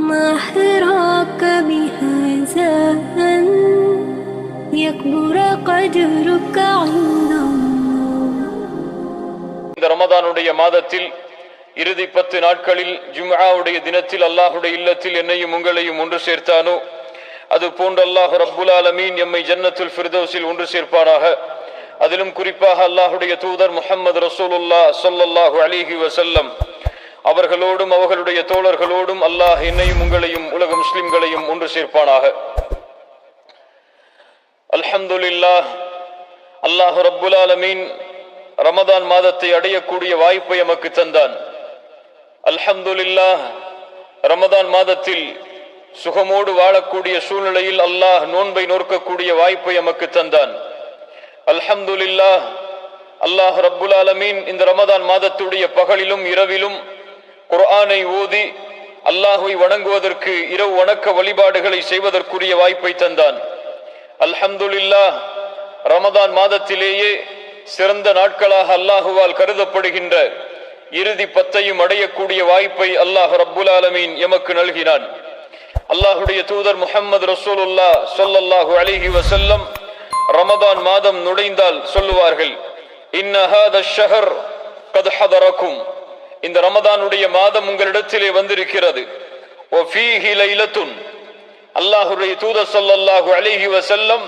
ما حراك بهذا أن يكبر قدرك عند الله. இந்த ரமதானுடைய மாதத்தில் இறுதி 10 நாட்களில் ஜும்ஆவுடைய தினத்தில் அல்லாஹ்வுடைய இல்லத்தில் என்னையும் உங்களையும் ஒன்று சேர்த்தானோ அது போன்று அல்லாஹ் ரப்புல் ஆலமீன் எம்மை ஜன்னத்துல் ஃபிர்தௌஸில் ஒன்று சேர்ப்பானாக. அதிலும் குறிப்பாக அல்லாஹ்வுடைய தூதர் முஹம்மது ரசூலுல்லாஹ் ஸல்லல்லாஹு அலைஹி வஸல்லம் அவர்களோடும் அவர்களுடைய தோழர்களோடும் அல்லாஹ் என்னையும் உங்களையும் உலக முஸ்லிம்களையும் ஒன்று சேர்ப்பானாக. அல்ஹம்துலில்லாஹ், அல்லாஹ் ரப்புல் ஆலமீன் ரமதான் மாதத்தை அடையக்கூடிய வாய்ப்பை எமக்கு தந்தான். அல்ஹம்துலில்லாஹ், ரமதான் மாதத்தில் சுகமோடு வாழக்கூடிய சூழ்நிலையில் அல்லாஹ் நோன்பை நோக்கக்கூடிய வாய்ப்பை எமக்கு தந்தான். அல்ஹம்துலில்லாஹ், அல்லாஹ் ரப்புல் ஆலமீன் இந்த ரமதான் மாதத்துடைய பகலிலும் இரவிலும் குர்ஆனை ஓதி அல்லாஹ்வை வணங்குவதற்கு இரவு வணக்க வழிபாடுகளை செய்வதற்குரிய வாய்ப்பை தந்தான். அல்ஹம்துலில்லாஹ், ரமதான் மாதத்திலேயே சிறந்த நாட்களாக அல்லாஹுவால் கருதப்படுகின்ற இறுதி 10ஐயும் அடையக்கூடிய வாய்ப்பை அல்லாஹ் ரப்புல் ஆலமீன் எமக்கு நல்கினான். அல்லாஹுடைய தூதர் முஹம்மது ரசூலுல்லாஹ் ஸல்லல்லாஹு அலைஹி வஸல்லம் ரமதான் மாதம் நுழைந்தால் சொல்லுவார்கள், இன்ன ஹாதா ஷஹர் கத் ஹதரக்கும், இந்த ரமதானுடைய மாதம் உங்களிடத்திலே வந்திருக்கிறது. வ ஃபீஹி லைலத்துன், அல்லாஹுடைய தூதர் ஸல்லல்லாஹு அலைஹி வஸல்லம்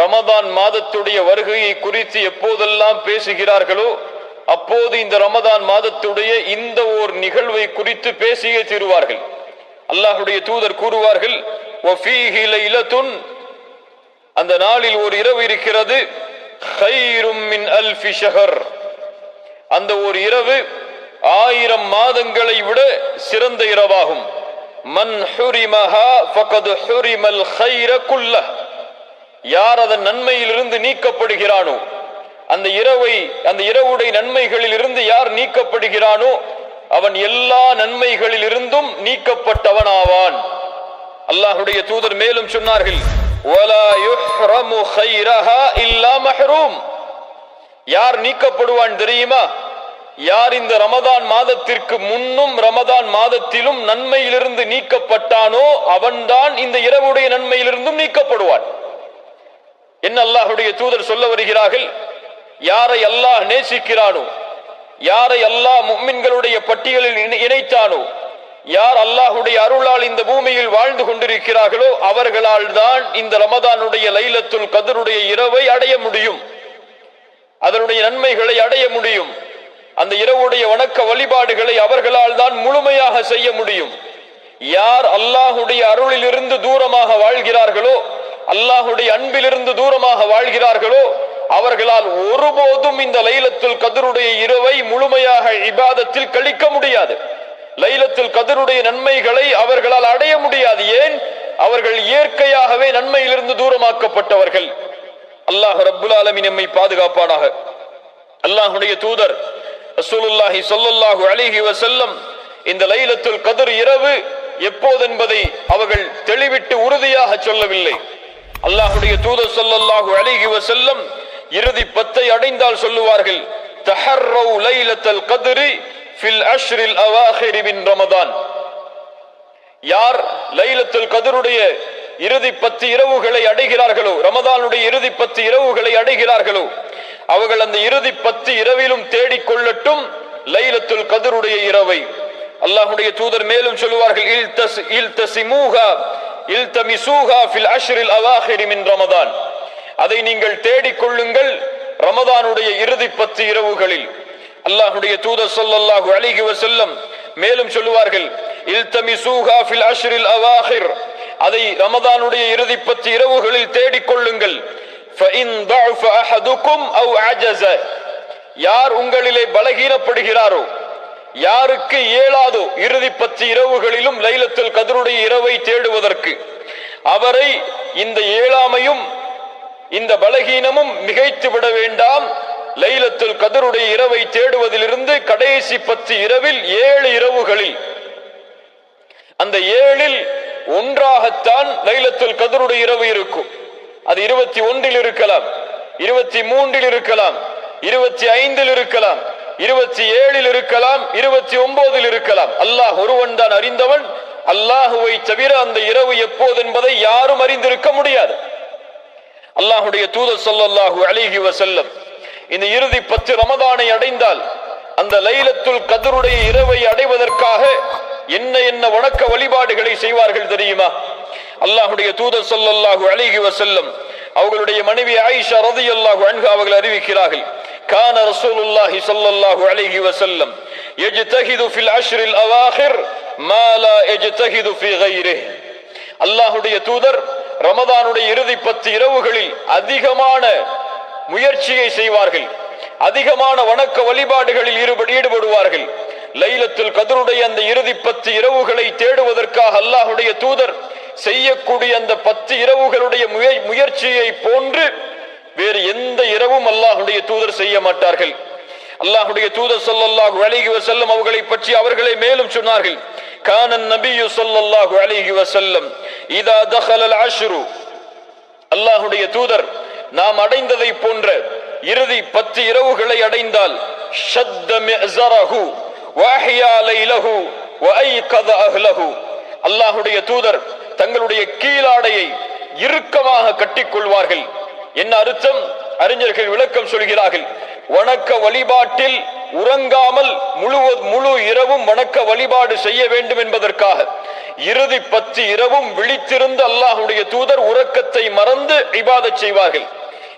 ரமதான் மாதத்துடைய வருகையை குறித்து எப்போதெல்லாம் பேசுகிறார்களோ அப்போது இந்த ரமதான் மாதத்துடைய இந்த ஓர் நிகழ்வை குறித்து பேசியே தீருவார்கள். அல்லாஹுடைய தூதர் கூறுவார்கள், வ ஃபீஹி லைலத்துன், அந்த நாளில் ஒரு இரவு இருக்கிறது, கைரும் மின் அல்ஃபி ஷஹர், அந்த ஒரு இரவு 1000 மாதங்களை விட சிறந்த இரவாகும். மன் ஹுரிமஹா ஃபகத் ஹுரிமல் கைர குல்லஹ், யார் அதன் நன்மையிலிருந்து நீக்கப்படுகிறானோ, அந்த இரவுடைய நன்மைகளில் இருந்து யார் நீக்கப்படுகிறானோ அவன் எல்லா நன்மைகளில் இருந்தும் நீக்கப்பட்டவன் ஆவான். அல்லாஹுடைய தூதர் மேலும் சொன்னார்கள், வலா யுஹ்ரமு கைரஹா இல்லா மஹ்ரூம், யார் நீக்கப்படுவான் தெரியுமா? யார் இந்த ரமதான் மாதத்திற்கு முன்னும் ரமதான் மாதத்திலும் நன்மையிலிருந்து நீக்கப்பட்டானோ அவன்தான் இந்த இரவுடைய நன்மையிலிருந்தும் நீக்கப்படுவான். என்ன அல்லாஹுடைய தூதர் சொல்ல வருகிறார்கள்? யாரை அல்லாஹ் நேசிக்கிறானோ, யாரை அல்லாஹ் முஃமின்களுடைய பட்டியலில் இணைத்தானோ, யார் அல்லாஹுடைய அருளால் இந்த பூமியில் வாழ்ந்து கொண்டிருக்கிறார்களோ அவர்களால் தான் இந்த ரமதானுடைய லைலத்துல் கத்ருடைய இரவை அடைய முடியும், அதனுடைய நன்மைகளை அடைய முடியும். அந்த இரவுடைய வணக்க வழிபாடுகளை அவர்களால் தான் முழுமையாக செய்ய முடியும். யார் அல்லாஹுடைய அருளிலிருந்து தூரமாக வாழ்கிறார்களோ, அல்லாஹுடைய அன்பிலிருந்து தூரமாக வாழ்கிறார்களோ அவர்களால் ஒருபோதும் இந்த லைலத்துல் கத்ருடைய இரவை முழுமையாக இபாதத்தில் கழிக்க முடியாது. லைலத்துல் கத்ருடைய நன்மைகளை அவர்களால் அடைய முடியாது. ஏன்? அவர்கள் இயற்கையாகவே நன்மையிலிருந்து தூரமாக்கப்பட்டவர்கள். அல்லாஹ் ரப்புல் ஆலமீன் நம்மை பாதுகாப்பானாக. அல்லாஹுடைய தூதர் ரசூலுல்லாஹி ஸல்லல்லாஹு அலைஹி வஸல்லம் இந்த லைலத்துல் கத்ர் இரவு எப்போதென்பதை அவர்கள் தெளிவிட்டு உறுதியாக சொல்லவில்லை. அல்லாஹுடைய தூதர் ஸல்லல்லாஹு அலைஹி வஸல்லம் இறுதி 10ஐ அடைந்தால் சொல்லுவார்கள், தஹர்ரௌ லைலத்துல் கத்ரி ஃபில் அஷ்ரில் அவாஹிர் மின் ரமதான், யார் லைலத்துல் கத்ருடைய இறுதி 10 இரவுகளை அடைகிறார்களோ, ரமதானுடைய இறுதி 10 இரவுகளை அடைகிறார்களோ அவர்கள் அந்த இறுதி 10 இரவிலும் தேடிக்கொள்ளட்டும் லைலத்துல் கத்ருடைய இரவை. அல்லாஹுடைய தூதர் மேலும் சொல்லுவார்கள், இல்தமிசூஹா ஃபில் அஷ்ரில் அவாஹிர் மின் ரமதான், அதை நீங்கள் தேடிக்கொள்ளுங்கள் ரமதானுடைய இறுதி 10 இரவுகளில். அல்லாஹுடைய தூதர் ஸல்லல்லாஹு அலைஹி வஸல்லம் மேலும் சொல்லுவார்கள், இல்தமிசூஹா ஃபில் அஷ்ரில் அவாஹிர், அதை ரமதானுடைய இறுதி 10 இரவுகளில் தேடிக்கொள்ளுங்கள். ஃபஇன் ضعف احدكم او عجز, யார் உங்களிலே பலகீனப்படுகிறாரோ, யாருக்கு இயலாதோ இறுதி 10 இரவுகளிலும் லைலத்துல் கத்ருடைய இரவை தேடுவதற்கு, அவரை இந்த இயலாமையும் இந்த பலகீனமும் மிகைத்து விட வேண்டாம். லைலத்துல் கத்ருடைய இரவை தேடுவதிலிருந்து கடைசி 10 இரவில் 7 இரவுகளில், அந்த 7இல் ஒன்றாகத்தான் லைலத்துல் கத்ருடைய இரவு இருக்கும். அது 21இல் இருக்கலாம், 23இல் இருக்கலாம், 25இல் இருக்கலாம், 27இல் இருக்கலாம், 29இல் இருக்கலாம். அல்லாஹ் ஒருவன் தான் அறிந்தவன். அல்லாஹுவை தவிர அந்த இரவு எப்போது என்பதை யாரும் அறிந்திருக்க முடியாது. அல்லாஹுடைய தூதர் ஸல்லல்லாஹு அலைஹி வஸல்லம் இந்த இறுதி 10 ரமதானை அடைந்தால் அந்த லைலத்துல் கத்ருடைய இரவை அடைவதற்காக என்ன வணக்க வழிபாடுகளை செய்வார்கள் தெரியுமா? அல்லாஹுடைய தூதர் ஸல்லல்லாஹு அலைஹி வஸல்லம் அவர்களுடைய மனைவி ஆயிஷா ரலியல்லாஹு அன்ஹா அவர்கள் அறிவிக்கிறார்கள், கான ரசூலுல்லாஹி ஸல்லல்லாஹு அலைஹி வஸல்லம் யஜ்தஹிது ஃபில் அஷ்ரில் அவாஹிர் மா லா யஜ்தஹிது ஃபீ கைரிஹி. அல்லாஹுடைய தூதர் ரமதானுடைய இறுதி 10 இரவுகளில் அதிகமான முயற்சியை செய்வார்கள், அதிகமான வணக்க வழிபாடுகளில் ஈடுபடுவார்கள். லைலத்துல் கத்ருடைய அந்த இறுதி 10 இரவுகளை தேடுவதற்காக அல்லாஹுடைய தூதர் செய்யக்கூடிய அந்த 10 இரவுகளுடைய முயற்சியை போன்று வேறு எந்த இரவும் அல்லாஹுடைய தூதர் செய்ய மாட்டார்கள். அல்லாஹுடைய தூதர் ஸல்லல்லாஹு அலைஹி வஸல்லம் அவர்களை பற்றி அவர்களே மேலும் சொன்னார்கள், கானன் நபியு ஸல்லல்லாஹு அலைஹி வஸல்லம் இதா தഖலல் அஷ்ரு. அல்லாஹுடைய தூதர் நாம் அடைந்ததை போன்ற இறுதி 10 இரவுகளை அடைந்தால் ஷத்த மிஅஸரஹு வஹயா லைலஹு வஐகத அஹ்லஹு. அல்லாஹுடைய தூதர் தங்களுடைய கீழாடையை இறுக்கமாக கட்டிக்கொள்வார்கள். என்ன அர்த்தம்? அறிஞர்கள் விளக்கம் சொல்கிறார்கள், வணக்க வழிபாட்டில் உறங்காமல் முழு இரவும் வணக்க வழிபாடு செய்ய வேண்டும் என்பதற்காக இறுதி 10 இரவும் விழித்திருந்த அல்லாஹுடைய தூதர் உறக்கத்தை மறந்து இபாதத் செய்வார்கள்.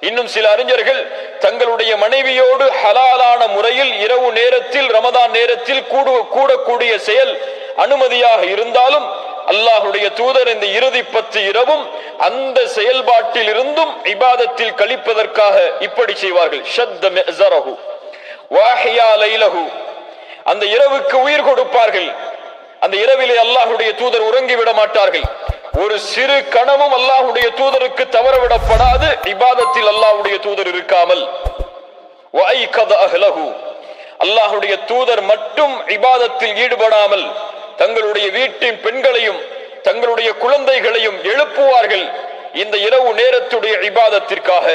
இன்னும் சில அறிஞர்கள் தங்களுடைய மனைவியோடு ஹலாலான முறையில் இரவு நேரத்தில் ரமதான் நேரத்தில் கூடக்கூடிய செயல் அனுமதியாக இருந்தாலும் அல்லாஹுடைய தூதர் இந்த இறுதி 10 இரவும் அந்த செயல்பாட்டில் இருந்தும் இபாதத்தில் கழிப்பதற்காக இப்படி செய்வார்கள். ஷத்த மிஅஸரஹு வஹயா லைலஹு. அந்த இரவுக்கு உயிர் கொடுப்பார்கள். அந்த இரவிலே அல்லாஹுடைய தூதர் உறங்கிவிட மாட்டார்கள். ஒரு சிறு கணமும் அல்லாஹுடைய தூதருக்கு தவறவிடப்படாது இபாதத்தில் அல்லாஹுடைய தூதர் இருக்காமல். வஐகத அஹ்லஹு. அல்லாஹுடைய தூதர் மட்டும் இபாதத்தில் ஈடுபடாமல் தங்களுடைய வீட்டின் பெண்களையும் தங்களுடைய குழந்தைகளையும் எழுப்புவார்கள் இந்த இரவு நேரத்துடைய இபாதத்திற்காக.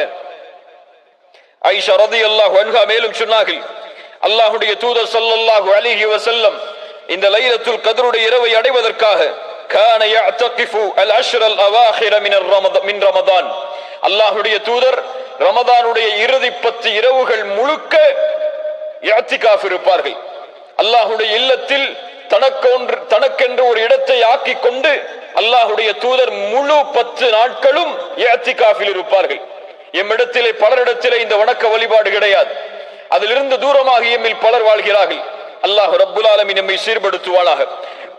ஆயிஷா ரலியல்லாஹு அன்ஹா மேலும் சொன்னார்கள், அல்லாஹுடைய தூதர் ஸல்லல்லாஹு அலைஹி வஸல்லம் இந்த லைலத்துல் கத்ருடைய இரவை அடைவதற்காக கான யஅதகிஃபு அல் அஷ்ர அல் அவாஹிர மின் ரமதான். அல்லாஹுடைய தூதர் ரமதானுடைய இறுதி 10 இரவுகள் முழுக்க இஅ்திகாஃப் இருப்பார்கள். அல்லாஹுடைய இல்லத்தில் தனக்கென்று ஒரு இடத்தை ஆக்கி கொண்டு அல்லாஹுடைய தூதர் முழு 10 நாட்களும் இஅ்திகாஃபில் இருப்பார்கள். எம்மிடத்திலே பலரிடத்திலே இந்த வணக்க வழிபாடு கிடையாது. அதிலிருந்து தூரமாக எம்மில் பலர் வாழ்கிறார்கள். அல்லாஹ் ரப்புல் ஆலமீன் நம்மை சீர்படுத்துவானாக.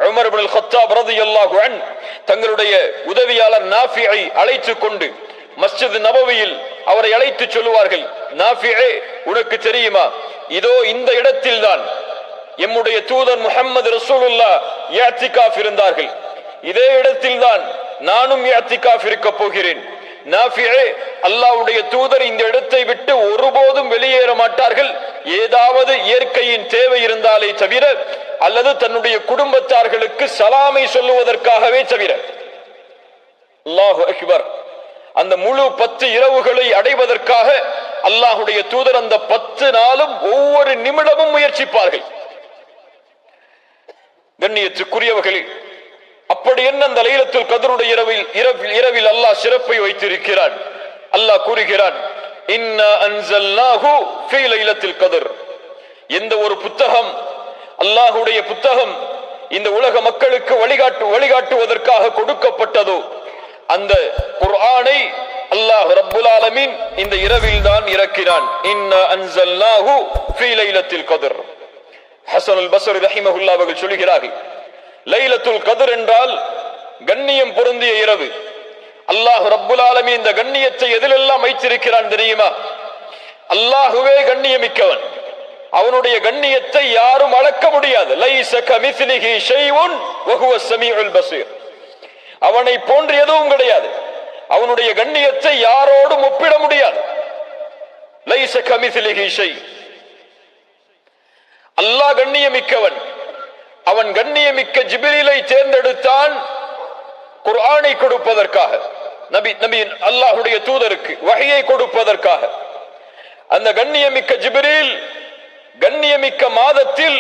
உமர் இப்னுல் கத்தாப் ரலியல்லாஹு அன்ஹு தங்களுடைய உதவியாளர் நாஃபியை அழைத்துக் கொண்டு மஸ்ஜித் நபவியில் அவரை அழைத்து சொல்லுவார்கள், நாஃபியே, உனக்கு தெரியுமா, இதோ இந்த இடத்தில் தான் எம்முடைய தூதர் முஹம்மது ரசூலுல்லாஹ் இஅ்திகாஃப் இருந்தார்கள். இதே இடத்தில் தான் நானும் இஅ்திகாஃப் இருக்க போகிறேன். நாஃபியே, அல்லாஹ்வுடைய தூதர் இந்த இடத்தை விட்டு ஒருபோதும் வெளியேற மாட்டார்கள், ஏதாவது இயற்கையின் தேவை இருந்தாலே தவிர அல்லது தன்னுடைய குடும்பத்தார்களுக்கு சலாமை சொல்லுவதற்காகவே தவிர. அல்லாஹு அக்பர். அந்த முழு 10 இரவுகளை அடைவதற்காக அல்லாஹுடைய தூதர் அந்த 10 நாளும் ஒவ்வொரு நிமிடமும் முயற்சிப்பார்கள். கண்ணியத்துக்குரியவர்களே, அப்படி என்ன அந்த லைலத்துல் கத்ருடைய இரவில் அல்லாஹ் சிறப்பை வைத்திருக்கிறான். அல்லாஹ் கூறுகிறான், இன்னா அன்ஸல்நாஹு ஃபீ லைலத்துல் கத்ர். எந்த ஒரு புத்தகம், அல்லாஹுடைய புத்தகம், இந்த உலக மக்களுக்கு வழிகாட்டுவதற்காக கொடுக்கப்பட்டதோ அந்த குர்ஆனை அல்லாஹ் ரப்புல் ஆலமீன் இந்த இரவில் தான் இறக்கினான். இன்னா அன்ஸல்நாஹு ஃபீ லைலத்துல் கத்ர். ஹஸனுல் பஸ்ரி ரஹிமஹுல்லாஹ் அவர்கள் சொல்கிறார்கள், லைலத்துல் கத்ர் என்றால் கண்ணியம் பொருந்திய இரவு. அல்லாஹ் ரப்புல் ஆலமீன் இந்த கண்ணியத்தை எதிலெல்லாம் வைத்திருக்கிறான் தெரியுமா? அல்லாஹுவே கண்ணியமிக்கவன். அவனுடைய கண்ணியத்தை யாரும் அளக்க முடியாது. லைஸ கமிஸ்லிஹி ஷைஉன் வஹுவ ஸமீஉல் பஸீர். அவனை போன்று எதுவும் கிடையாது. அவனுடைய கண்ணியத்தை யாரோடும் ஒப்பிட முடியாது. லைஸ கமிஸ்லிஹி ஷை. அல்லாஹ் கண்ணியமிக்கவன். அவன் கண்ணியமிக்க ஜிப்ரீலை தேர்ந்தெடுத்தான் குர்ஆனை கொடுப்பதற்காக, நபி அல்லாஹுடைய தூதருக்கு வஹியை கொடுப்பதற்காக. அந்த கண்ணியமிக்க ஜிப்ரீல் கண்ணியமிக்க மாதத்தில்,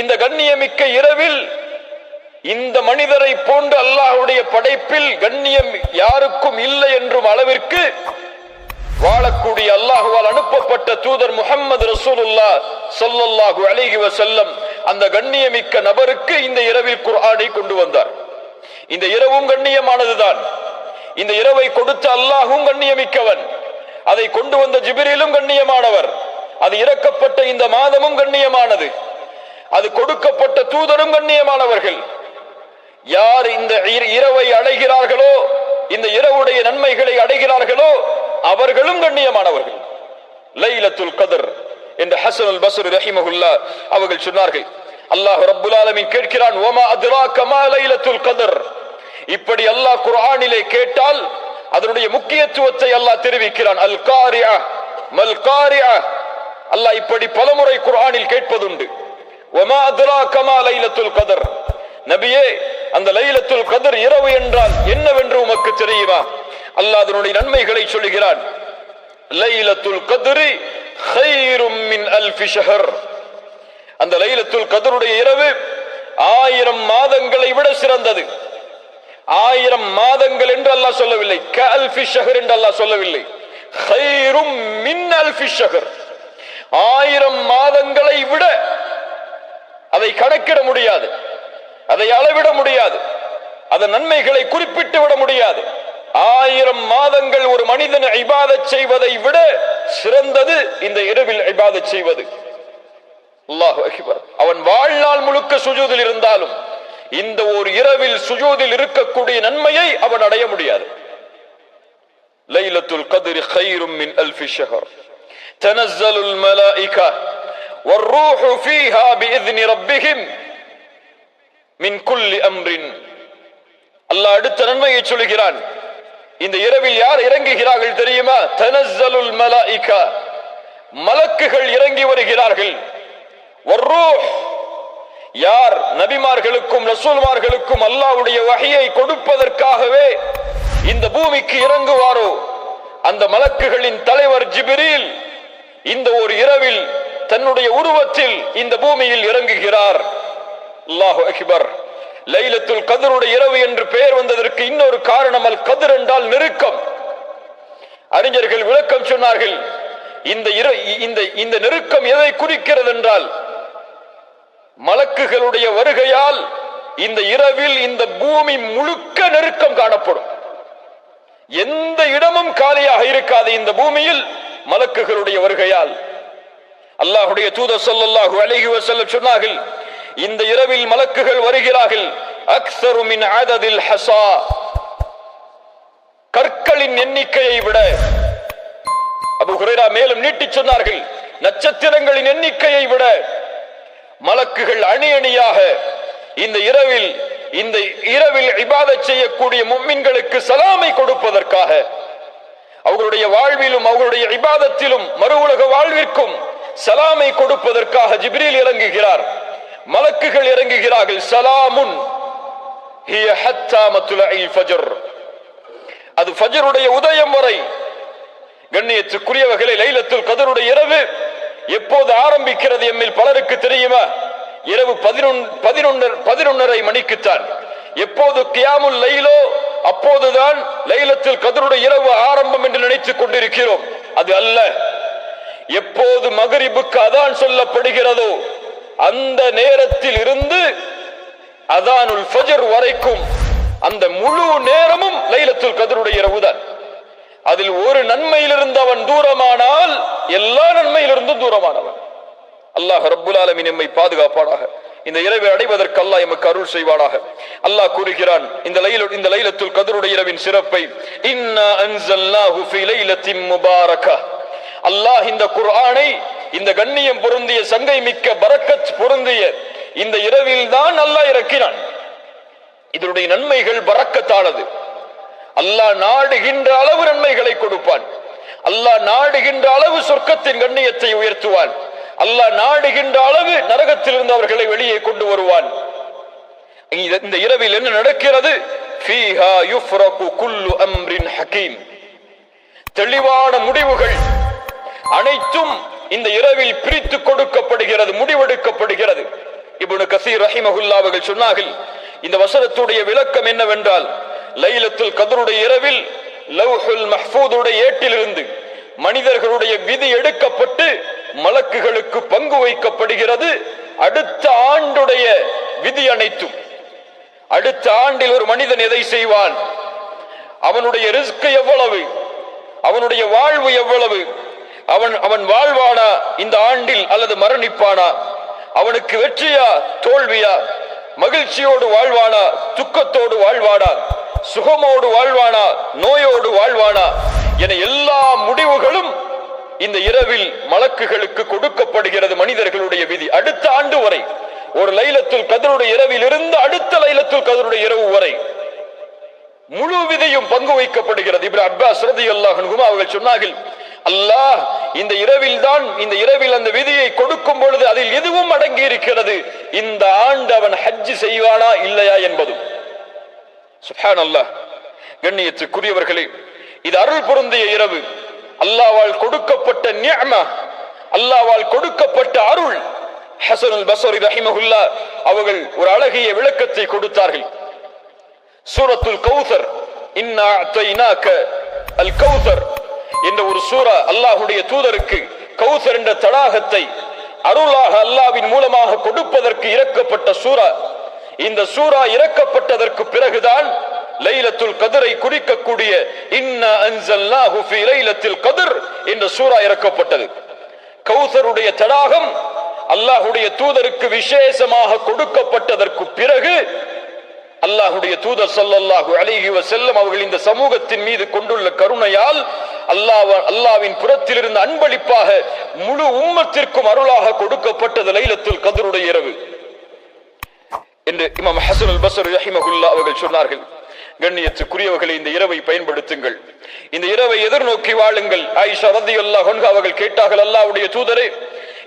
இந்த கண்ணியமிக்க இரவில் இந்த மனிதரை போன்று அல்லாஹ்வுடைய படைப்பில் கண்ணியம் யாருக்கும் இல்லை என்றும் அளவிற்கு வாழக்கூடிய அல்லாஹ்வால் அனுப்பப்பட்ட தூதர் முஹம்மது ரசூலுல்லாஹ் ஸல்லல்லாஹு அலைஹி வஸல்லம் அந்த கண்ணியமிக்க நபருக்கு இந்த இரவில் குர்ஆனை கொண்டு வந்தார். இந்த இரவும் கண்ணியமானதுதான். இந்த இரவை கொடுத்த அல்லாஹ்வும் கண்ணியமிக்கவன். அதை கொண்டு வந்த ஜிப்ரீலும் கண்ணியமானவர். அது இறக்கப்பட்ட இந்த மாதமும் கண்ணியமானது. அது கொடுக்கப்பட்ட தூதரும் கண்ணியமானவர்கள். யார் இந்த இரவை அடைகிறார்களோ, இந்த இரவுடைய நன்மைகளை அடைகிறார்களோ, அவர்களும் கண்ணியமானவர்கள். லைலத்துல் கத்ர் என்று ஹஸன் அல் பஸ்ரி ரஹிமஹுல்லாஹ் அவர்கள் சொன்னார்கள். அல்லாஹ் ரப்புல் ஆலமீன் கேட்கிறான், வமா அத்ராக மா லைலத்துல் கத்ர். இப்படி அல்லாஹ் குர்ஆனிலே கேட்டால் அதனுடைய முக்கியத்துவத்தை அல்லாஹ் தெரிவிக்கிறான். அல் காரிஅ மல் காரிஅ. அல்லாஹ் இப்படி பலமுறை குர்ஆனில் கேட்பதுண்டு. வமா அத்ராக மா லைலத்துல் கத்ர். நபியே, அந்த லைலத்துல் கத்ர் இரவு என்றால் என்னவென்று உமக்கு தெரியுமா? அல்லாஹ் அதனுடைய நன்மைகளை சொல்லுகிறான். லைலத்துல் கத்ரி கைரும் மின் அல்ஃபி ஷஹர். அந்த லைலத்துல் கத்ருடைய இரவு 1000 மாதங்களை விட சிறந்தது. 1000 மாதங்கள் என்று அல்லாஹ் சொல்லவில்லை, கல்ஃபி ஷஹர் என்று அல்லாஹ் சொல்லவில்லை, கைரும் மின் அல்ஃபி ஷஹர். 1000 மாதங்களை விட. அதை கணக்கிட முடியாது, அதை அளவிட முடியாது, அதன் நன்மைகளை குறிப்பிட்டு விட முடியாது. 1000 மாதங்கள் ஒரு மனிதன் இபாதத் செய்வதை விட சிறந்தது இந்த இரவில் இபாதத் செய்வது. அல்லாஹு அக்பர். அவன் வாழ்நாள் முழுக்க சுஜூதில் இருந்தாலும் இந்த ஒரு இரவில் சுஜூதில் இருக்கக்கூடிய நன்மையை அவன் அடைய முடியாது. லைலத்துல் கத்ர் கைரும் மின் அல்ஃபி ஷஹர். தனஸ்ஸலுல் மலாயிகா வர்ரூஹு ஃபீஹா பிஇذن ரப்பிஹிம் மின் குல்லி அம்ரின். அல்லாஹ் அடுத்த நன்மையை சொல்கிறான். இந்த இரவில் யார் இறங்குகிறார்கள் தெரியுமா? தனஸ்ஸலுல் மலாயிகா, மலக்குகள் இறங்கி வருகிறார்கள். வர்ரூஹ், யார் நபிமார்களுக்கும் ரசூல்மார்களுக்கும் அல்லாஹ்வுடைய வஹியை கொடுப்பதற்காகவே இந்த பூமிக்கு இறங்குவாரோ அந்த மலக்குகளின் தலைவர் ஜிப்ரீல் இந்த ஒரு இரவில் தன்னுடைய உருவத்தில் இந்த பூமியில் இறங்குகிறார். அல்லாஹு அக்பர். லைலத்துல் கத்ருடைய இரவு என்று பெயர் வந்ததற்கு இன்னொரு காரணம், அல் கத்ர் என்றால் நெருக்கம். அறிஞர்கள் விளக்கம் சொன்னார்கள். இந்த நெருக்கம் எதை குறிக்கிறது என்றால், மலக்குகளுடைய வருகையால் இந்த இரவில் இந்த பூமி முழுக்க நெருக்கம் காணப்படும். எந்த இடமும் காலியாக இருக்காது இந்த பூமியில் மலக்குகளுடைய வருகையால். அல்லாஹ்வுடைய தூதர் ஸல்லல்லாஹு அலைஹி வஸல்லம் சொன்னார்கள், இந்த இரவில் மலக்குகள் வருகிறார்கள். அக்ஸரு மின் அததில் ஹஸா, கற்களின் எண்ணிக்கையை விட. அபூ ஹுரைரா மேலும் நீட்டி சொன்னார்கள், நட்சத்திரங்களின் எண்ணிக்கையை விட மலக்குகள் அணி அணியாக இந்த இரவில் இபாதத் செய்யக்கூடிய முஃமின்களுக்கு சலாமை கொடுப்பதற்காக, அவர்களுடைய வாழ்விலும் அவர்களுடைய இபாதத்திலும் மறு உலக வாழ்விற்கும் சலாமை கொடுப்பதற்காக ஜிப்ரீல் இறங்குகிறார். மலக்குகள் இறங்குகிறார்கள். சலாமுன் ஹிய ஹத்தா மத்லஇல் ஃபஜ்ர். அது ஃபஜ்ருடைய உதயம் வரை. கண்ணியத்துக்குரியவர்களே, லைலத்துல் கத்ருடைய இரவு எப்போது ஆரம்பிக்கிறது எம்மில் பலருக்கு தெரியுமா? இரவு 11:30 மணிக்குத்தான். எப்போது கியாமுல் லைலோ அப்போதுதான் லைலத்துல் கத்ருடைய இரவு ஆரம்பம் என்று நினைத்துக் கொண்டிருக்கிறோம். அது அல்ல. எப்போது மக்ரிபுக்கு அதான் சொல்லப்படுகிறதோ அந்த நேரத்தில் இருந்து அதானுல் ஃபஜ்ர் வரைக்கும் அந்த முழு நேரமும் லைலத்துல் கத்ருடைய இரவுதான். அதில் ஒரு நன்மையிலிருந்து அவன் தூரமானால் எல்லா நன்மையிலிருந்தும் தூரமானவன். அல்லாஹ் ரப்புல் ஆலமீன் நம்மை பாதுகாப்பானாக. இந்த இரவை அடைவதற்கு அல்லாஹ் எமக்கு அருள் செய்வானாக. அல்லாஹ் கூறுகிறான் இந்த லைலத்துல் கத்ருடைய இரவின் சிறப்பை, இன்னா அன்ஸல்னாஹு ஃபீ லைலத்தின் முபாரகா. அல்லாஹ் இந்த குர்ஆனை இந்த கண்ணியம் பொருந்திய சங்கை மிக்க பரக்கத் பொருந்திய இந்த இரவில் தான் அல்லாஹ் இறக்கினான். இதனுடைய நன்மைகள் பரக்கத்தானது. அல்லாஹ் நாடுகின்ற அளவு நன்மைகளை கொடுப்பான். அல்லாஹ் நாடுகின்ற அளவு சொர்க்கத்தின் கண்ணியத்தை உயர்த்துவான். அல்லாஹ் நாடுகின்ற அளவு நரகத்தில் இருந்து அவர்களை வெளியே கொண்டு வருவான். இந்த இரவில் என்ன நடக்கிறது? ஃபீஹா யுஃப்ரகு குல்லு அம்ரின் ஹகீம். தெளிவான முடிவுகள் அனைத்தும் இந்த இரவில் பிரித்து கொடுக்கப்படுகிறது, முடிவெடுக்கப்படுகிறது. இப்னு கஸீர் ரஹிமஹுல்லாஹ் அவர்கள் சொன்னார்கள், இந்த வசனத்துடைய விளக்கம் என்னவென்றால், லைலத்துல் கத்ருடைய இரவில் லவ்ஹுல் மஹ்ஃபூதுடைய ஏட்டிலிருந்து மனிதர்களுடைய விதி எடுக்கப்பட்டு மலக்குகளுக்கு பங்கு வைக்கப்படுகிறது. அடுத்த ஆண்டுடைய விதி அனைத்தும், அடுத்த ஆண்டில் ஒரு மனிதன் எதை செய்வான், அவனுடைய ரிஸ்க் எவ்வளவு, அவனுடைய வாழ்வு எவ்வளவு, அவன் வாழ்வானா இந்த ஆண்டில் அல்லது மரணிப்பானா, அவனுக்கு வெற்றியா தோல்வியா, மகிழ்ச்சியோடு வாழ்வானா துக்கத்தோடு வாழ்வானா, சுகமோடு வாழ்வானா நோயோடு வாழ்வானா என எல்லா முடிவுகளும் இந்த இரவில் மலக்குகளுக்கு கொடுக்கப்படுகிறது. மனிதர்களுடைய விதி அடுத்த ஆண்டு வரை, ஒரு லைலத்துல் கத்ருடைய இரவில் இருந்து அடுத்த லைலத்துல் கத்ருடைய இரவு வரை முழு விதியும் பங்கு வைக்கப்படுகிறது. இப்னு அப்பாஸ் ரலியல்லாஹு அன்ஹு அவர்கள் சொன்னார்கள், அல்லாஹ் இந்த இரவில் அந்த விதியை கொடுக்கும் பொழுது அதில் எதுவும் அடங்கி இருக்கிறது, இந்த ஆண்டு அவன் ஹஜ் செய்வானா இல்லையா என்பதும். சுப்ஹானல்லாஹ். கண்ணியத்துக்குரியவர்களே, இது அருள் பொருந்திய இரவு, அல்லாஹ்வால் கொடுக்கப்பட்ட நிஅமா, அல்லாஹ்வால் கொடுக்கப்பட்ட அருள். ஹஸனுல் பஸ்ரி ரஹிமஹுல்லாஹ் அவர்கள் ஒரு அழகிய விளக்கத்தை கொடுத்தார்கள். சூரத்துல் கௌசர், இன்னா அத்தைனாக அல் கௌசர் என்ற ஒரு சூரா அல்லாஹ்வுடைய தூதருக்கு கௌசர் என்ற தடாகத்தை அருளாக அல்லாஹ்வின் மூலமாக கொடுப்பதற்கு இறக்கப்பட்ட சூரா. இந்த சூரா இறக்கப்பட்டதற்கு பிறகுதான் லைலத்துல் கத்ரை குறிக்கக்கூடிய இன்னா அன்ஸல்னாஹு ஃபீ லைலத்தில் கத்ர் என்ற சூரா இறக்கப்பட்டது. கௌசருடைய தடாகம் அல்லாஹ்வுடைய தூதருக்கு விசேஷமாக கொடுக்கப்பட்டதற்கு பிறகு அல்லாஹ்வுடைய தூதர் ஸல்லல்லாஹு அலைஹி வஸல்லம் அவர்கள் இந்த சமூகத்தின் மீது கொண்டுள்ள கருணையால் அல்லாஹ்வின் புறத்திலிருந்து அன்பளிப்பாக முழு உம்மத்திற்கும் அருளாக கொடுக்கப்பட்டது லைலத்துல் கத்ருடைய இரவு என்று இமாம் ஹஸனுல் பஸ்ரி ரஹிமஹுல்லாஹ் அவர்கள் சொன்னார்கள். கண்ணியத்துக்குரியவர்களை, இந்த இரவை பயன்படுத்துங்கள், இந்த இரவை எதிர்நோக்கி வாழுங்கள். ஆயிஷா ரலியல்லாஹு அன்ஹா அவர்கள் கேட்டார்கள், அல்லாஹ்வுடைய தூதரே,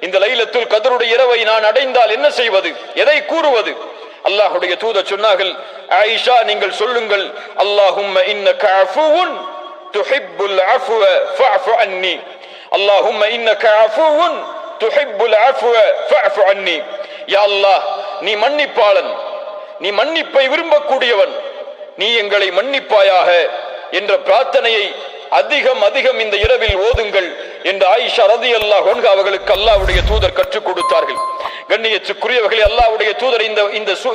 இந்த லைலத்துல் கத்ருடைய இரவை நான் அடைந்தால் என்ன செய்வது, எதை கூறுவது? அல்லாஹ்வுடைய தூதர் சொன்னார்கள், ஆயிஷா நீங்கள் சொல்லுங்கள், அல்லாஹும்ம இன்னக அஃபூவுன் துஹிப்புல் அஃப்வ ஃபஅஃபு அன்னி, அல்லாஹும்ம இன்னக அஃபூவுன் துஹிப்புல் அஃப்வ ஃபஅஃபு அன்னி. யா அல்லாஹ், நீ மன்னிப்பாளன், நீ மன்னிப்பை விரும்பக்கூடியவன், நீ எங்களை மன்னிப்பாயாக என்ற பிரார்த்தனையை அதிகம் அதிகம் இந்த இரவில் ஓதுங்கள் என்று ஆயிஷா ரலியல்லாஹு அன்ஹா அவர்களுக்கு அல்லாஹ்வுடைய தூதர் கற்றுக் கொடுத்தார்கள். கண்ணியத்துக்குரியவர்களே, அல்லாஹ்வுடைய தூதர்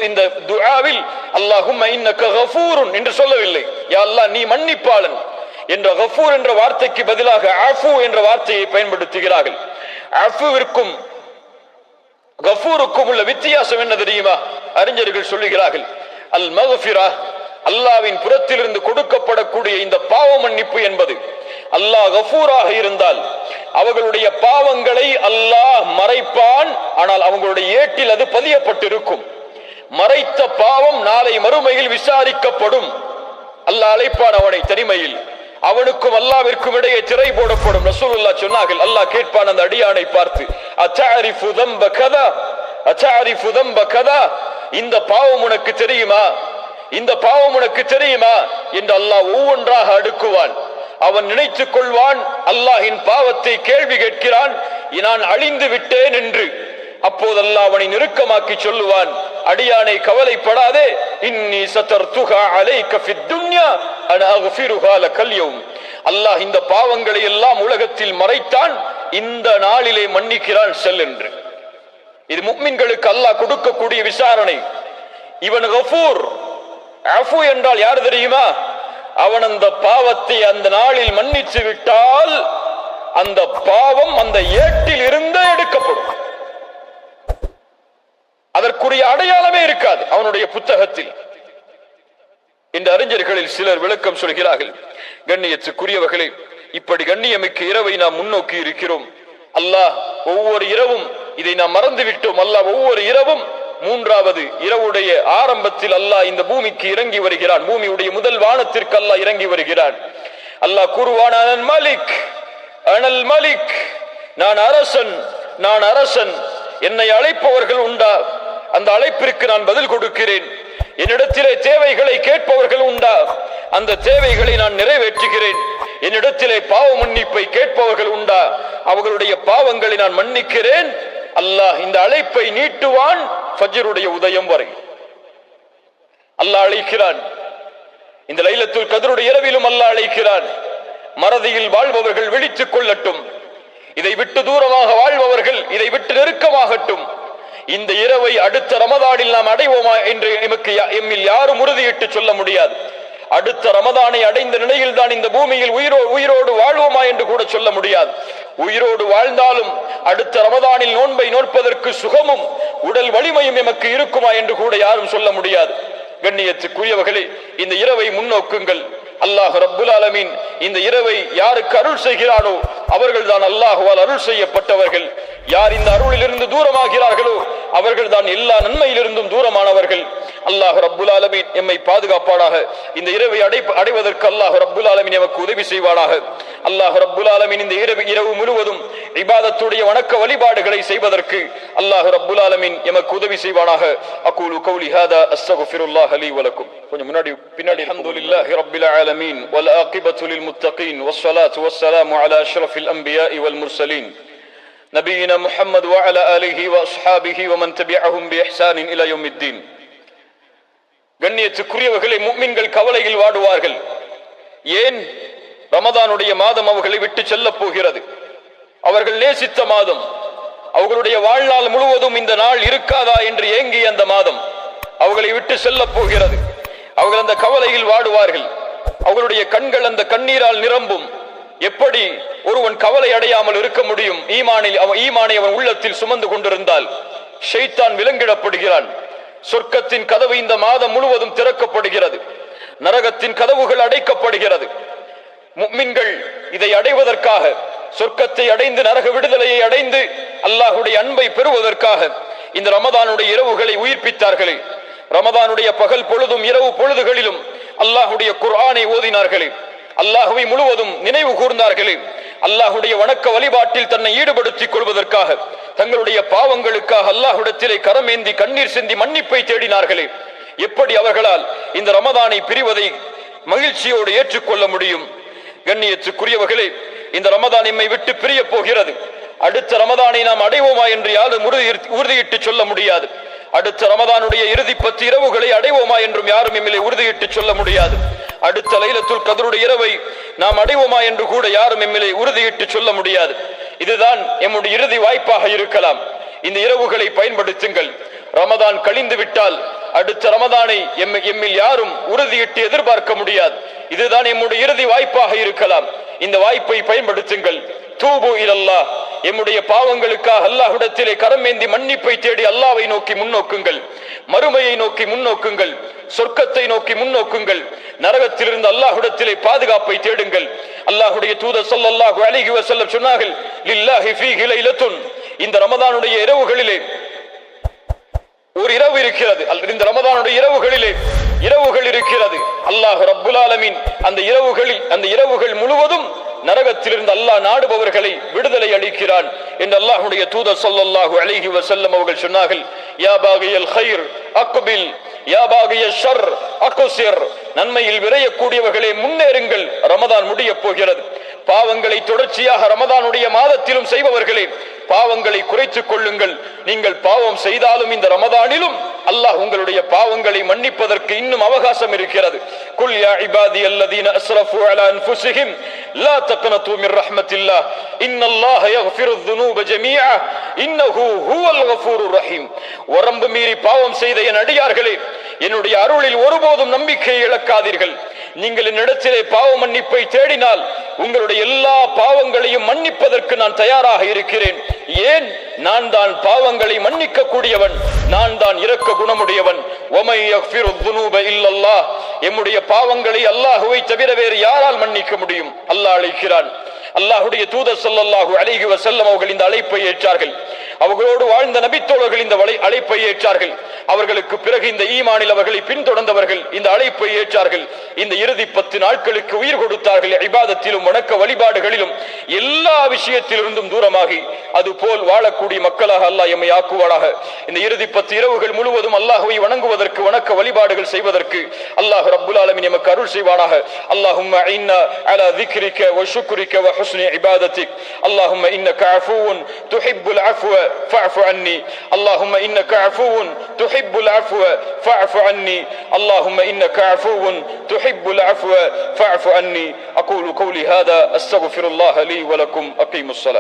இந்த துஆவில் அல்லாஹும்ம இன்னக கஃபூருன் என்று சொல்லவில்லை, யா அல்லாஹ் நீ மன்னிப்பாளன் என்ற கஃபூர் என்ற வார்த்தைக்கு பதிலாக அஃபு என்ற வார்த்தையை பயன்படுத்துகிறார்கள். அஃபுவிற்கும் கஃபூருக்கும் உள்ள வித்தியாசம் என்ன தெரியுமா? அறிஞர்கள் சொல்லுகிறார்கள், அல் மக்ஃபிரா அல்லாஹ்வின் புறத்திலிருந்து கொடுக்கப்படக்கூடிய இந்த பாவ மன்னிப்பு என்பது, அல்லாஹ் கஃபூராக இருந்தால் அவர்களுடைய பாவங்களை அல்லாஹ் மறைப்பான், ஆனால் அவங்களுடைய ஏட்டில் அது பதியப்பட்டிருக்கும். மறைத்த பாவம் நாளை மறுமையில் விசாரிக்கப்படும். அல்லாஹ் அழைப்பான் அவனை தனிமையில், அவனுக்கும் அல்லாஹ்விற்கும் இடையே திரை போடப்படும். ரசூலுல்லாஹ் சொன்னார்கள், அல்லாஹ் கேட்பான் அந்த அடியானை பார்த்து, அத்தஅரிஃபு தம்ப கதா, அத்தஅரிஃபு தம்ப கதா, இந்த பாவம் உனக்கு தெரியுமா, இந்த பாவம் உனக்கு தெரியுமா என்று அல்லாஹ் ஒவ்வொன்றாக அடுக்குவான். அவன் நினைத்துக் கொள்வான் அல்லாஹ்வின் பாவத்தை கேள்வி கேட்கிறான், நான் அழிந்து விட்டேன் என்று. அப்போது அல்லாஹ் அவனை நெருக்கமாக்கி சொல்லுவான், அடியானை கவலைப்படாதே, இன்னி சதர்துஹா அலைக ஃபித் துன்யா அன அக்ஃபிருஹா லகல் யௌம். அல்லாஹ் இந்த பாவங்களை எல்லாம் உலகத்தில் மறைத்தான், இந்த நாளிலே மன்னிக்கிறான் செல் என்று. இது முஃமின்களுக்கு அல்லாஹ் கொடுக்கக்கூடிய விசாரணை. இவன் கஃபூர், அஃபு என்றால் யார் தெரியுமா? அவன் அந்த பாவத்தை அந்த நாளில் மன்னித்து விட்டால் அந்த பாவம் அந்த ஏட்டில் இருந்தே எடுக்கப்படும். அதற்குரிய அடையாளமே இருக்காது அவனுடைய புத்தகத்தில். இந்த அறிஞர்களில் சிலர் விளக்கம் சொல்கிறார்கள். கண்ணியத்துக்குரியவர்களே, இப்படி கண்ணியமிக்க இரவை நாம் முன்னோக்கி இருக்கிறோம். அல்லாஹ் ஒவ்வொரு இரவும், இதை நாம் மறந்து விட்டோம், அல்லாஹ் ஒவ்வொரு இரவும் மூன்றாவது இரவுடைய ஆரம்பத்தில் அல்லாஹ் இந்த பூமிக்கு இறங்கி வருகிறான். பூமியுடைய முதல் வானத்திற்கு அல்லாஹ் இறங்கி வருகிறான். அல்லாஹ் கூறுவான், அனல் மலிக், அனல் மலிக், நான் அரசன், நான் அரசன். என்னை அழைப்பவர்கள் உண்டா? அந்த அழைப்பிற்கு நான் பதில் கொடுக்கிறேன். என்னிடத்திலே தேவைகளை கேட்பவர்கள் உண்டா? அந்த தேவைகளை நான் நிறைவேற்றுகிறேன். என்னிடத்திலே பாவ மன்னிப்பை கேட்பவர்கள் உண்டா? அவர்களுடைய பாவங்களை நான் மன்னிக்கிறேன். அல்லாஹ் இந்த அழைப்பை நீட்டுவான் ஃபஜ்ருடைய உதயம் வரை. அல்லாஹ் அழைக்கிறான். இந்த லைலத்துல் கத்ருடைய இரவிலும் அல்லாஹ் அழைக்கிறான். மறதியில் வாழ்பவர்கள் விழித்துக் கொள்ளட்டும். இதை விட்டு தூரமாக வாழ்பவர்கள் இதை விட்டு நெருக்கமாகட்டும். இந்த இரவை அடுத்த ரமதானில் நாம் அடைவோமா என்று எம்மில் யாரும் உறுதியிட்டு சொல்ல முடியாது. அடுத்த ரமதானை அடைந்த நிலையில் தான் இந்த பூமியில் உயிரோடு வாழ்வோமா என்று கூட சொல்ல முடியாது. உயிரோடு வாழ்ந்தாலும் அடுத்த ரமதானில் நோன்பை நோற்பதற்கு சுகமும் உடல் வலிமையும் எமக்கு இருக்குமா என்று கூட யாரும் சொல்ல முடியாது. கண்ணியத்துக்குரியவர்களே, இந்த இரவை முன்னோக்குங்கள். அல்லாஹ் ரப்புல் ஆலமீன் இந்த இரவை யாருக்கு அருள் செய்கிறானோ அவர்கள் தான் அல்லாஹ்வால் அருள் செய்யப்பட்டவர்கள். யார் இந்த அருளிலிருந்து தூரமாகிறார்களோ அவர்கள் தான் எல்லா நன்மையிலிருந்தும் தூரமானவர்கள். அல்லாஹ் ரப்புல் ஆலமீன் எம்மை பாதுகாப்பானாக. இந்த இரவை அடைவதற்கு அல்லாஹ் ரப்புல் ஆலமீன் எமக்கு உதவி செய்வானாக. அல்லாஹ் ரப்புல் ஆலமீன் இந்த இரவு முழுவதும் இபாதத்துடைய வணக்க வழிபாடுகளை செய்வதற்கு அல்லாஹ் ரப்புல் ஆலமீன் எமக்கு உதவி செய்வானாக. அகூலு கௌலி ஹாதா அஸ்தக்ஃபிருல்லாஹ் லீ வ லக்கும். கொஞ்சம் பின்னாடி அல்ஹம்துலில்லாஹி ரப்பில் ஆலமீன் வல் ஆகிபத்து லில் முத்தகீன் வஸ்ஸலாத்து வஸ்ஸலாமு அலா அஷ்ரஃபில் அன்பியாஇ வல் முர்சலீன் நபியினா முஹம்மது வ அலா ஆலிஹி வ அஸ்ஹாபிஹி வ மன் தபிஅஹும் பி இஹ்சானின் இலா யௌமித்தீன். கண்ணியத்துக்குரியவர்களே, முஃமின்கள் கவலையில் வாடுவார்கள். ஏன்? ரமதானுடைய மாதம் அவர்களை விட்டு செல்ல போகிறது. அவர்கள் நேசித்த மாதம், அவர்களுடைய வாழ்நாள் முழுவதும் இந்த நாள் இருக்காதா என்று ஏங்கிய அந்த மாதம் அவர்களை விட்டு செல்ல போகிறது. அவர்கள் அந்த கவலையில் வாடுவார்கள். அவர்களுடைய கண்கள் அந்த கண்ணீரால் நிரம்பும். எப்படி ஒருவன் கவலை அடையாமல் இருக்க முடியும்? ஈமானை அவன் உள்ளத்தில் சுமந்து கொண்டிருந்தால் ஷைத்தான் விலங்கிடப்படுகிறான். சொர்க்கத்தின் கதவு இந்த மாதம் முழுவதும் திறக்கப்படுகிறது. நரகத்தின் கதவுகள் அடைக்கப்படுகிறது. முஃமின்கள் இதை அடைவதற்காக, சொர்க்கத்தை அடைந்து நரக விடுதலையை அடைந்து அல்லாஹ்வுடைய அன்பை பெறுவதற்காக இந்த ரமதானுடைய இரவுகளை உயிர்ப்பித்தார்களே. ரமதானுடைய பகல் பொழுதும் இரவு பொழுதுகளிலும் அல்லாஹ்வுடைய குர்ஆனை ஓதினார்களே. அல்லாஹ்வை முழுவதும் நினைவு கூர்ந்தார்களே. அல்லாஹ்வுடைய வணக்க வழிபாட்டில் தன்னை ஈடுபடுத்திக் கொள்வதற்காக தங்களுடைய பாவங்களுக்காக அல்லாஹ்விடத்திலே கரமேந்தி கண்ணீர் சிந்தி மன்னிப்பை தேடினார்களே. எப்படி அவர்களால் இந்த ரமதானை பிரிவதை மகிழ்ச்சியோடு ஏற்றுக்கொள்ள முடியும்? கண்ணியத்துக்குரியவர்களே, இந்த ரமதான் எம்மை விட்டு பிரிய போகிறது. அடுத்த ரமதானை நாம் அடைவோமா என்று யாரும் உறுதியிட்டு சொல்ல முடியாது. அடுத்த ரமதானுடைய இறுதி 10 இரவுகளை அடைவோமா என்றும் யாரும் எம்மிலே உறுதியிட்டு சொல்ல முடியாது. அடுத்த லைலத்துல் கத்ருடைய இரவை நாம் அடைவோமா என்று கூட யாரும் எம்மிலே உறுதியிட்டு சொல்ல முடியாது. இதுதான் எம்முடைய இறுதி வாய்ப்பாக இருக்கலாம். இந்த இரவுகளை பயன்படுத்துங்கள். ரமதான் கழிந்து விட்டால் அடுத்த ரமதானை எம்மில் யாரும் உறுதியிட்டு எதிர்பார்க்க முடியாது. இதுதான் எம்முடைய இறுதி வாய்ப்பாக இருக்கலாம். இந்த வாய்ப்பை பயன்படுத்துங்கள். தூபு இலல்லாஹ், எம்முடைய பாவங்களுக்காக அல்லாஹ்விடத்திலே கரமேந்தி மன்னிப்பை தேடி அல்லாஹ்வை நோக்கி முன்னோக்குங்கள். மறுமையை நோக்கி முன்னோக்குங்கள். சொர்க்கத்தை நோக்கி முன்னோக்குங்கள். நரகத்திலிருந்து அல்லாஹ்விடத்திலே பாதுகாப்பை தேடுங்கள். அல்லாஹ்வுடைய தூதர் ஸல்லல்லாஹு அலைஹி வஸல்லம் சொன்னார்கள், லில்லாஹி ஃபீஹி லைலத்துன், இந்த ரமதானுடைய இரவுகளிலே ஒரு இரவு இருக்கிறது. இந்த ரமதானுடைய இரவுகள் இருக்கிறது. அல்லாஹ் ரப்புல் ஆலமீன் அந்த இரவுகள் முழுவதும் நரகத்திலிருந்து அல்லாஹ் நாடுபவர்களை விடுதலை அளிக்கிறான் என்று அல்லாஹ்வுடைய தூதர் ஸல்லல்லாஹு அலைஹி வஸல்லம் அவர்கள் சொன்னார்கள். யா பாகியல் கைர் அக்பில், யா பாகிய ஷர் அக்ஸிர், நன்மையில் விரையக்கூடியவர்களே முன்னேறுங்கள், ரமதான் முடிய போகிறது. பாவங்களை தொடர்ச்சியாக ரமதானுடைய மாதத்திலும் செய்பவர்களே, பாவங்களை குறைத்துக் கொள்ளுங்கள். நீங்கள் பாவம் செய்தாலும் இந்த ரமதானிலும் அல்லாஹ் உங்களுடைய பாவங்களை மன்னிப்பதற்கு இன்னும் அவகாசம் இருக்கிறது. குல் யா இபாதி அல்லதீன அஸ்ரஃபு அலா அன்ஃபுஸிஹிம் லா தக்னது மிர் ரஹ்மத்தில்லாஹ் இன்னல்லாஹ யக்ஃபிரு ذுனூப ஜமீஆ இன்னஹு ஹுவல் கஃபூருர் ரஹீம். வரம்பு மீறி பாவம் செய்த என் அடியார்களே, என்னுடைய அருளில் ஒருபோதும் நம்பிக்கையை இழக்காதீர்கள். நீங்கள் என்னிடத்திலே பாவ மன்னிப்பை தேடினால் உங்களுடைய எல்லா பாவங்களையும் மன்னிப்பதற்கு நான் தயாராக இருக்கிறேன். ஏன்? நான் தான் பாவங்களை மன்னிக்க கூடியவன், நான் தான் இரக்க குணமுடையவன். வமை யக்ஃபிரு ذுனூப இல்லல்லாஹ், எம்முடைய பாவங்களை அல்லாஹ்வை தவிர வேறு யாரால் மன்னிக்க முடியும்? அல்லாஹ் அழைக்கிறான். அல்லாஹ்வுடைய தூதர் ஸல்லல்லாஹு அலைஹி வஸல்லம் அவர்கள் இந்த அழைப்பை ஏற்றார்கள். அவர்களோடு வாழ்ந்த நபித்தோழர்கள் இந்த அழைப்பை ஏற்றார்கள். அவர்களுக்கு பிறகு இந்த ஈமானில் அவர்களை பின்தொடர்ந்தவர்கள் இந்த அழைப்பை ஏற்றார்கள். இந்த இறுதி 10 நாட்களுக்கு உயிர் கொடுத்தார்கள். இபாதத்திலும் வணக்க வழிபாடுகளிலும் எல்லா விஷயத்திலிருந்தும் தூரமாகி அதுபோல் வாழக்கூடிய மக்களாக அல்லாஹ் எம்மை ஆக்குவானாக. இந்த இறுதி 10 இரவுகள் முழுவதும் அல்லாஹ்வை வணங்குவதற்கு, வணக்க வழிபாடுகள் செய்வதற்கு அல்லாஹ் ரப்புல் ஆலமீன் எமக்கு அருள் செய்வானாக. அல்லாஹும்ம இன்னா அலா ذிக்ரிக வ ஷுக்ரிக வ ஹுஸ்னி இபாதத்திக். அல்லாஹும்ம இன்னக அஃபூவுன் துஹிப்புல் அஃப்வ ஃபஅஃபு அன்னி. அல்லாஹும்ம இன்னக அஃபூவுன் تحب العفو فاعف عني اللهم إنك عفو تحب العفو فاعف عني. أقول قولي هذا أستغفر الله لي ولكم. أقيموا الصلاة.